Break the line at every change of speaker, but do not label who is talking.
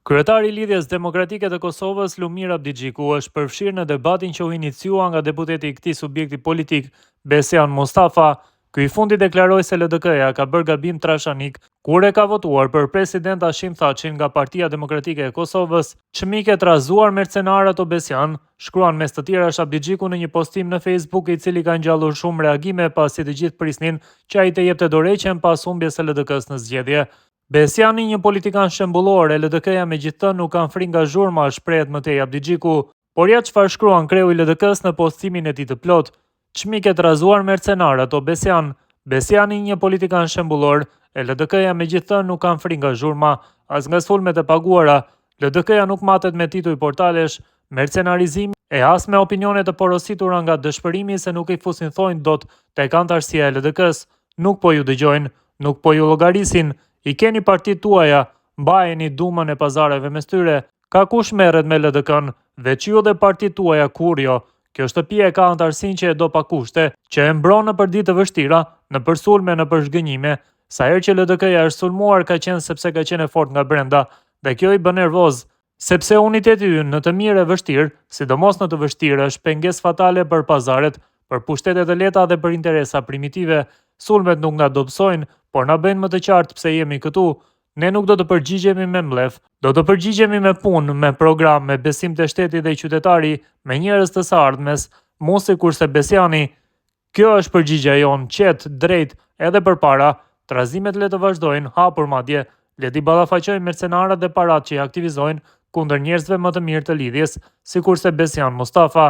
Kryetari i Lidhjes Demokratike të Kosovës, Lumir Abdigjiku, është përfshirë në debatin që u iniciua nga deputeti i këtij subjekti politik, Besian Mustafa. Ky i fundi deklaroi se LDK-ja ka bërë gabim trashanik kur e ka votuar për president Hashim Thaqin nga Partia Demokratike e Kosovës. Çmike trazuar mercenarët o Besian, shkruan mes të tjerash Abdigjiku në një postim në Facebook, i cili ka ngjallur shumë reagime pasi të gjithë prisnin që ai të jepte dorëheqjen pas humbjes së LDK-s në zgjedhje. Besiani, një politikan shembullor, e LDK-ja megjithëse nuk kanë frikë nga zhurma, shprehet më tej Abdigjiku. Por ja çfarë shkruan kreu i LDK-s në postimin e tij të plot: çmike trazuar mercenarët o Besian. Besiani, një politikan shembullor, e LDK-ja megjithëse nuk kanë frikë nga zhurma, as nga sulmet e paguara. LDK-ja nuk matet me tituj portalesh, mercenarizimi e as me opinione të porositura nga dëshpërimi se nuk i fusin thonjë dot tek antarësia e LDK-s. Nuk po ju dëgjojnë, nuk po ju llogarisin. I keni partitë tuaja, mbajeni dumën e pazareve mes tyre. Ka kush merret me LDK-n, veç ju dhe partitë tuaja kur jo. Kjo shtëpia ka antarësinë që e do pa kushte, që e mbron në për ditë të vështira, në për sulme, në për zhgënjime. Sa herë që LDK-ja është sulmuar ka qenë sepse ka qenë fort nga brenda, dhe kjo i bën nervoz, sepse uniteti ynë në të mirë e vështirë, sidomos në të vështirë, është pengesë fatale për pazaret, për pushtetet e lehta dhe për interesa primitive. Sulmet nuk na dobësojnë, por na bëjnë më të qartë pse jemi këtu. Ne nuk do të përgjigjemi me mblef, do të përgjigjemi me punë, me program, me besim te shteti dhe qytetari, me njerëz të saardhmes, mos sikurse Besiani. Kjo është përgjigjja jonë, qetë, drejtë, edhe përpara. Trazimet le të vazhdojnë, hapur madje. Le t'i ballafaqojmë mercenarët dhe parat që i aktivizojnë kundër njerëzve më të mirë të lidhjes, sikurse Besian Mustafa.